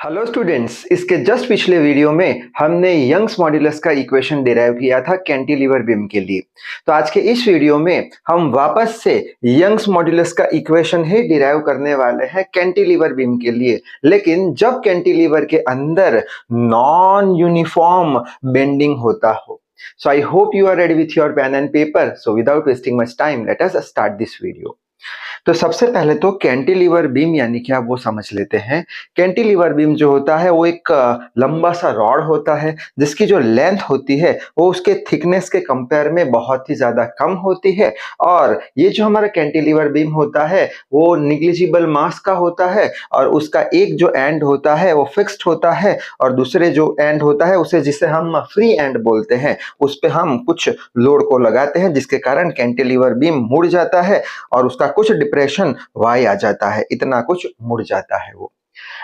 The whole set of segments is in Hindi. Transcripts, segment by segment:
हेलो स्टूडेंट्स, इसके जस्ट पिछले वीडियो में हमने यंग्स मॉड्यूलस का इक्वेशन डिराइव किया था कैंटिलीवर बीम के लिए। तो आज के इस वीडियो में हम वापस से यंग्स मॉड्यूलस का इक्वेशन ही डिराइव करने वाले हैं कैंटिलीवर बीम के लिए, लेकिन जब कैंटिलीवर के अंदर नॉन यूनिफॉर्म बेंडिंग होता हो। So I hope you are ready with your pen and paper. So without wasting much time, let us start this video. तो सबसे पहले तो कैंटिलीवर बीम यानी क्या वो समझ लेते हैं। कैंटिलीवर बीम जो होता है वो एक लंबा सा रॉड होता है जिसकी जो लेंथ होती है वो उसके थिकनेस के कंपेयर में बहुत ही ज्यादा कम होती है। और ये जो हमारा कैंटिलीवर बीम होता है वो निग्लिजिबल मास का होता है और उसका एक जो एंड होता है वो फिक्स्ड होता है और दूसरे जो एंड होता है उसे जिसे हम फ्री एंड बोलते हैं उस पे हम कुछ लोड को लगाते हैं जिसके कारण कैंटिलीवर बीम मुड़ जाता है और उसका कुछ डिप्रेशन वाई आ जाता है, इतना कुछ मुड़ जाता है वो।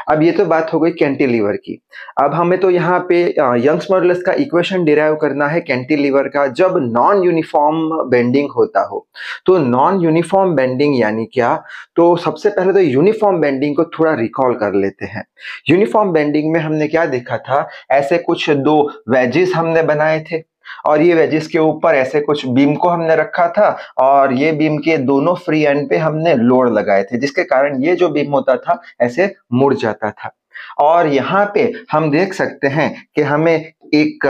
अब ये तो बात हो गई कैंटिलीवर की। अब हमें तो यहाँ पे यंग्स मॉडुलस का इक्वेशन डिराइव करना है कैंटिलीवर का जब नॉन यूनिफॉर्म बेंडिंग होता हो। तो नॉन यूनिफॉर्म बेंडिंग यानी क्या? तो सबसे पहले तो यूनिफॉर्म बेंडिंग को थोड़ा रिकॉल कर लेते हैं। यूनिफॉर्म बेंडिंग में हमने क्या देखा था, ऐसे कुछ दो वेजेस हमने बनाए थे और ये वेजेस के ऊपर ऐसे कुछ बीम को हमने रखा था और ये बीम के दोनों फ्री एंड पे हमने लोड लगाए थे जिसके कारण ये जो बीम होता था ऐसे मुड़ जाता था। और यहाँ पे हम देख सकते हैं कि हमें एक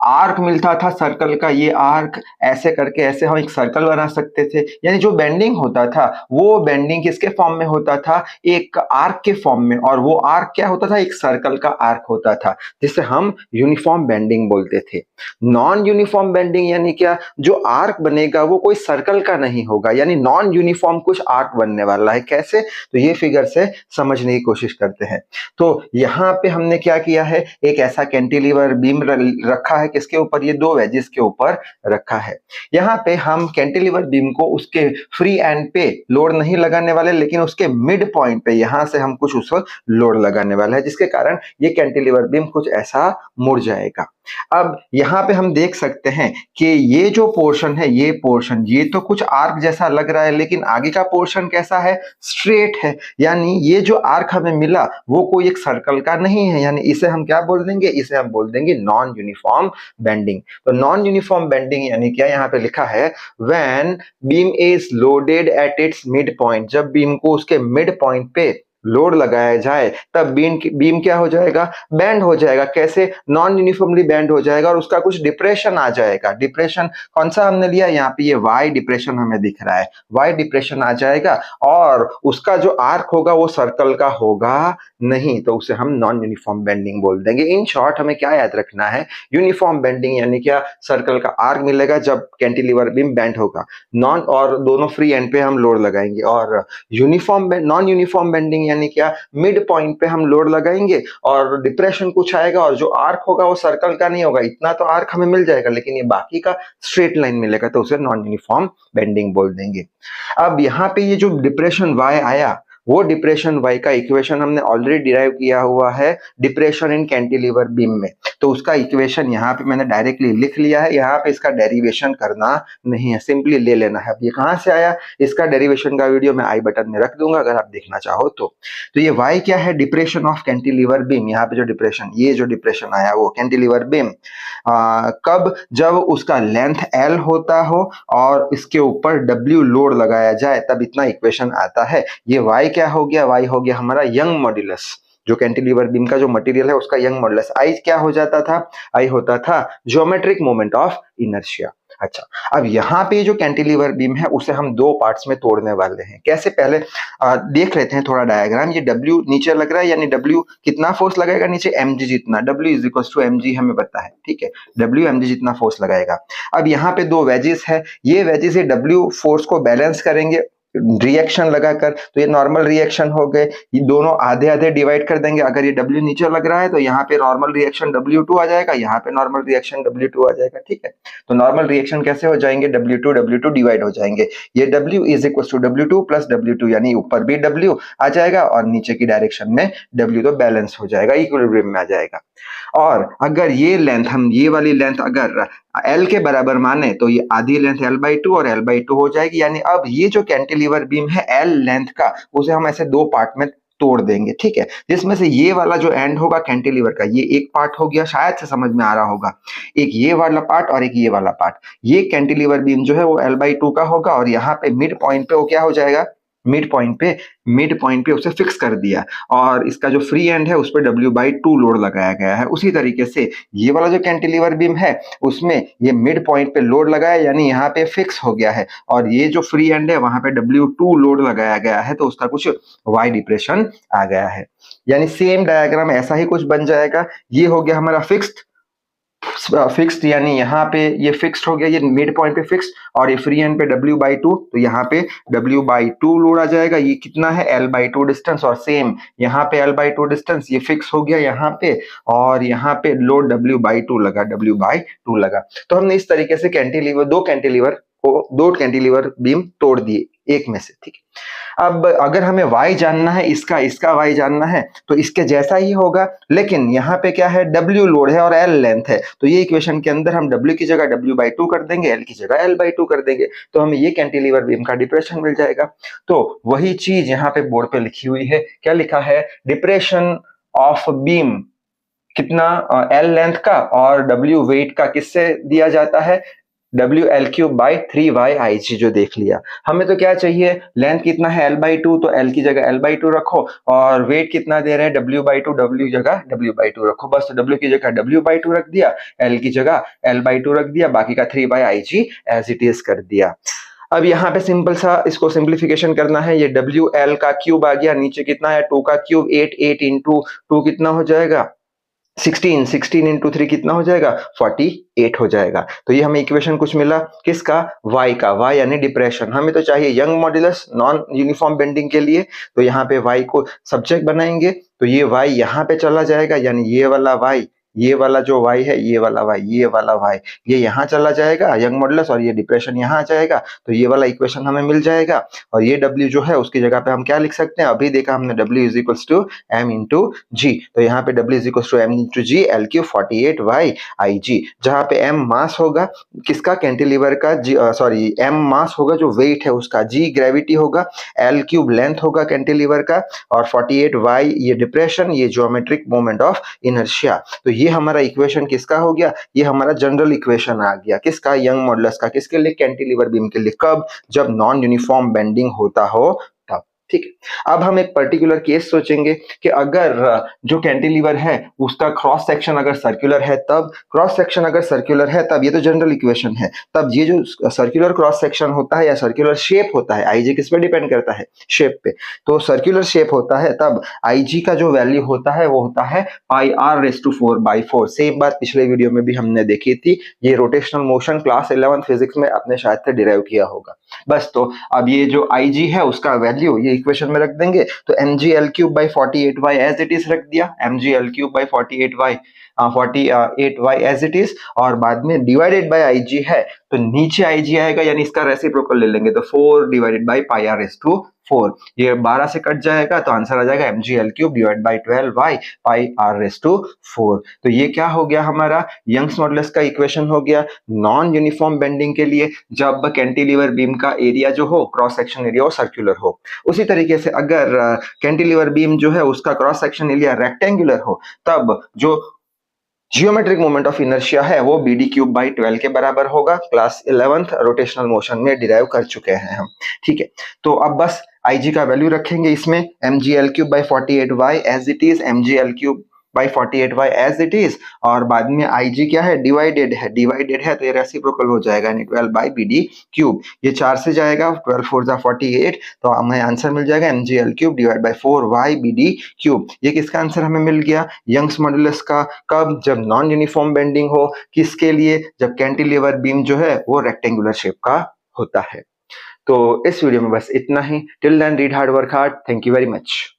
आर्क मिलता था सर्कल का। ये आर्क ऐसे करके ऐसे हम एक सर्कल बना सकते थे, यानी जो बेंडिंग होता था वो बेंडिंग किसके फॉर्म में होता था, एक आर्क के फॉर्म में। और वो आर्क क्या होता था, एक सर्कल का आर्क होता था जिसे हम यूनिफॉर्म बेंडिंग बोलते थे। नॉन यूनिफॉर्म बेंडिंग यानी क्या, जो आर्क बनेगा वो कोई सर्कल का नहीं होगा, यानी नॉन यूनिफॉर्म कुछ आर्क बनने वाला है। कैसे? तो ये फिगर से समझने की कोशिश करते हैं। तो यहाँ पे हमने क्या किया है, एक ऐसा कैंटिलीवर बीम रखा है किसके ऊपर, ये दो वेजेस के ऊपर रखा है। यहाँ पे हम कैंटिलीवर बीम को उसके फ्री एंड पे लोड नहीं लगाने वाले, लेकिन उसके मिड पॉइंट पे यहां से हम कुछ उस लोड लगाने वाले हैं जिसके कारण ये कैंटिलीवर बीम कुछ ऐसा मुड़ जाएगा। अब यहाँ पे हम देख सकते हैं कि ये जो पोर्शन है, ये पोर्शन ये तो कुछ आर्क जैसा लग रहा है, लेकिन आगे का पोर्शन कैसा है, स्ट्रेट है। यानी ये जो आर्क हमें मिला वो कोई एक सर्कल का नहीं है, यानी इसे हम क्या बोल देंगे, इसे हम बोल देंगे नॉन यूनिफॉर्म बेंडिंग। तो नॉन यूनिफॉर्म बेंडिंग यानी क्या, यहाँ पे लिखा है when beam is loaded at its mid point, जब बीम को उसके मिड पॉइंट पे लोड लगाया जाए तब बीम क्या हो जाएगा, बैंड हो जाएगा। कैसे? नॉन यूनिफॉर्मली बैंड हो जाएगा और उसका कुछ डिप्रेशन आ जाएगा। डिप्रेशन कौन सा हमने लिया, यहाँ पे ये वाई डिप्रेशन हमें दिख रहा है, वाई डिप्रेशन आ जाएगा और उसका जो आर्क होगा वो सर्कल का होगा नहीं, तो उसे हम नॉन यूनिफॉर्म बेंडिंग बोल देंगे। इन शॉर्ट हमें क्या याद रखना है, यूनिफॉर्म बेंडिंग यानी क्या, सर्कल का आर्क मिलेगा जब कैंटिलीवर बीम बैंड होगा, नॉन और दोनों फ्री एंड पे हम लोड लगाएंगे। और नॉन यूनिफॉर्म बेंडिंग यानी क्या, मिड पॉइंट पे हम लोड लगाएंगे और डिप्रेशन कुछ आएगा और जो आर्क होगा वो सर्कल का नहीं होगा। इतना तो आर्क हमें मिल जाएगा लेकिन ये बाकी का स्ट्रेट लाइन मिलेगा, तो उसे नॉन यूनिफॉर्म बेंडिंग बोल देंगे। अब यहाँ पे ये जो डिप्रेशन वाई आया, वो डिप्रेशन वाई का इक्वेशन हमने ऑलरेडी डिराइव किया हुआ है डिप्रेशन इन कैंटिलीवर बीम में, तो उसका इक्वेशन यहाँ पे मैंने डायरेक्टली लिख लिया है। यहाँ पे इसका डेरिवेशन करना नहीं है, सिंपली ले लेना है। अब ये कहाँ से आया, इसका डेरिवेशन का वीडियो मैं आई बटन में रख दूंगा अगर आप देखना चाहो तो। ये वाई क्या है, डिप्रेशन ऑफ कैंटिलीवर बीम। यहाँ पे जो डिप्रेशन, ये जो डिप्रेशन आया वो कैंटिलीवर बीम कब, जब उसका लेंथ एल होता हो और इसके ऊपर डब्ल्यू लोड लगाया जाए, तब इतना इक्वेशन आता है। ये वाई क्या हो गया, वाई हो गया हमारा यंग मॉड्यूलस, जो कैंटिलीवर बीम का जो मटेरियल है उसका यंग मॉड्यूलस। आई क्या हो जाता था, आई होता था ज्योमेट्रिक मोमेंट ऑफ इनर्शिया। अच्छा, अब यहाँ पे जो कैंटिलीवर बीम है उसे हम दो पार्ट्स में तोड़ने वाले हैं। कैसे, पहले देख लेते हैं थोड़ा डायग्राम। ये W नीचे लग रहा है, यानी W कितना फोर्स लगाएगा नीचे, mg जितना। W is equal to mg हमें पता है, ठीक है, W mg जितना फोर्स लगाएगा। अब यहाँ पे दो वेजेस है, ये वेजेस ये W फोर्स को बैलेंस करेंगे रिएक्शन लगाकर, तो ये नॉर्मल रिएक्शन हो गए। ये दोनों आधे आधे डिवाइड कर देंगे। अगर ये W नीचे लग रहा है तो यहाँ पे नॉर्मल रिएक्शन W2 आ जाएगा, यहाँ पे नॉर्मल रिएक्शन W2 आ जाएगा, ठीक है। तो नॉर्मल रिएक्शन कैसे हो जाएंगे, W2 डिवाइड हो जाएंगे। ये W is equal to W2 plus W2, यानी ऊपर भी W आ जाएगा और नीचे की डायरेक्शन में W तो बैलेंस हो जाएगा, इक्विलिब्रियम में आ जाएगा। और अगर ये लेंथ, हम ये वाली लेंथ अगर L के बराबर माने तो ये आधी लेंथ L/2 और L/2 हो जाएगी। यानी अब ये जो कैंटिलीवर बीम है L लेंथ का, उसे हम ऐसे दो पार्ट में तोड़ देंगे, ठीक है। जिसमें से ये वाला जो एंड होगा कैंटिलीवर का, ये एक पार्ट हो गया, शायद से समझ में आ रहा होगा, एक ये वाला पार्ट और एक ये वाला पार्ट। ये कैंटिलीवर बीम जो है वो L/2 का होगा और यहाँ पे मिड पॉइंट पे वो क्या हो जाएगा, मिड पॉइंट पे उसे फिक्स कर दिया और इसका जो फ्री एंड है उस पर W/2 लोड लगाया गया है। उसी तरीके से ये वाला जो कैंटिलीवर बीम है उसमें ये मिड पॉइंट पे लोड लगाया, यानी यहाँ पे फिक्स हो गया है, और ये जो फ्री एंड है वहां पे W2 लोड लगाया गया है, तो उसका कुछ Y डिप्रेशन आ गया है। यानी सेम डायग्राम ऐसा ही कुछ बन जाएगा। ये हो गया हमारा फिक्स्ड, यानी यहाँ पे ये फिक्स्ड हो गया, ये मिड पॉइंट पे फिक्स्ड, और ये फ्री एंड पे W/2, तो यहाँ पे W/2 लोड आ जाएगा। ये कितना है, L/2 डिस्टेंस, और सेम यहाँ पे L/2 डिस्टेंस, ये फिक्स हो गया यहाँ पे, और यहाँ पे लोड W/2 लगा। तो हमने इस तरीके से दो कैंटिलीवर बीम तोड़ दिए एक में से, ठीक है। अब अगर हमें y जानना है, इसका y जानना है, तो इसके जैसा ही होगा, लेकिन यहाँ पे क्या है, W लोड है और L लेंथ है, तो ये इक्वेशन के अंदर हम W की जगह W/2 कर देंगे, L की जगह L/2 कर देंगे, तो हमें ये कैंटिलीवर बीम का डिप्रेशन मिल जाएगा। तो वही चीज यहाँ पे बोर्ड पे लिखी हुई है, क्या लिखा है, डिप्रेशन ऑफ बीम कितना, L लेंथ का और W वेट का किससे दिया जाता है, WL3/3YIG, जो देख लिया। हमें तो क्या चाहिए, लेंथ कितना है L/2, तो L की जगह L/2 रखो, और वेट कितना दे रहे हैं W/2, W जगह W/2 रखो, बस। तो W की जगह W/2 रख दिया, L की जगह L/2 रख दिया, बाकी का 3/IG एज इट इज कर दिया। अब यहाँ पे सिंपल सा इसको सिंप्लीफिकेशन करना है, ये WL का क्यूब आ गया, नीचे कितना है 2 का क्यूब, 8 इंटू 2 कितना हो जाएगा 16 इंटू 3 कितना हो जाएगा 48 हो जाएगा। तो ये हमें इक्वेशन कुछ मिला, किसका, y का, y यानी डिप्रेशन। हमें तो चाहिए young modulus non uniform bending के लिए, तो यहाँ पे y को सब्जेक्ट बनाएंगे, तो ये y यहाँ पे चला जाएगा, यानी ये वाला y, ये वाला जो y है, ये वाला y, ये यहाँ चला जाएगा यंग मॉडुलस, और ये डिप्रेशन यहाँ आ जाएगा, तो ये वाला इक्वेशन हमें मिल जाएगा। और ये W जो है उसकी जगह पे हम क्या लिख सकते हैं, अभी देखा हमने W is equals to M into G, तो यहाँ पे W is equals to M into G, L³ 48YIG, जहाँ पे M मास होगा किसका, कैंटिलीवर का, सॉरी M मास होगा जो वेट है उसका, G ग्रेविटी होगा, L³ लेंथ होगा कैंटिलीवर का, और 48Y ये डिप्रेशन, ये ज्योमेट्रिक मोमेंट ऑफ इनर्शिया। तो ये हमारा इक्वेशन किसका हो गया, ये हमारा जनरल इक्वेशन आ गया, किसका, यंग मॉडुलस का, किसके लिए, कैंटिलीवर बीम के लिए। कब, जब नॉन यूनिफॉर्म बेंडिंग होता हो तब, ठीक है। अब हम एक पर्टिकुलर केस सोचेंगे कि अगर जो कैंटिलीवर है उसका क्रॉस सेक्शन अगर सर्कुलर है तब, क्रॉस सेक्शन अगर सर्कुलर है तब, ये तो जनरल इक्वेशन है, तब ये जो सर्कुलर क्रॉस सेक्शन होता है या सर्कुलर शेप होता है, IG किस पे डिपेंड करता है, शेप पे, तो सर्कुलर शेप होता है तब IG का जो वैल्यू होता है वो होता है πr⁴/4। सेम बात पिछले वीडियो में भी हमने देखी थी, ये rotational motion class 11th physics में आपने शायद से डिराइव किया होगा। बस, तो अब ये जो IG है उसका वैल्यू ये इक्वेशन में रख देंगे, तो mgL³/48y एज इट इज रख दिया, mgL³/48y एज इट इज, और बाद में डिवाइडेड बाय IG है, तो नीचे IG आएगा, यानी इसका रेसिप्रोकल ले लेंगे, तो 4 डिवाइडेड बाय πr⁴, ये 12 से कट जाएगा, तो आंसर आ जाएगा mgL³ divide by 12y πr⁴। तो ये क्या हो गया, हमारा यंग्स मॉडुलस का इक्वेशन हो गया नॉन यूनिफॉर्म बेंडिंग के लिए, जब कैंटिलीवर बीम का एरिया जो हो, क्रॉस सेक्शन एरिया हो, सर्कुलर हो। उसी तरीके से अगर कैंटिलीवर बीम जो है उसका क्रॉस सेक्शन एरिया रेक्टेंगुलर हो, तब जो जियोमेट्रिक मोमेंट ऑफ इनर्शिया है वो BD³/12 के बराबर होगा। क्लास 11th रोटेशनल मोशन में डिराइव कर चुके हैं हम, ठीक है। तो अब बस IG का वैल्यू रखेंगे इसमें, mgL³/48y as it is, mgL³/48y as it is, और बाद में IG क्या है, डिवाइडेड है, तो ये रेसिप्रोकल हो जाएगा, यानी 12/BD³, ये 4 से जाएगा, 12×4=48, तो हमें आंसर मिल जाएगा mgL³ डिवाइड बाय 4y/BD³। ये किसका आंसर हमें मिल गया, यंग्स मॉडुलस का। कब, जब नॉन यूनिफॉर्म बेंडिंग हो, किसके लिए, जब कैंटिलीवर बीम जो है वो रेक्टेंगुलर शेप का होता है। तो इस वीडियो में बस इतना ही। Till then read hard, work hard. Thank you very much.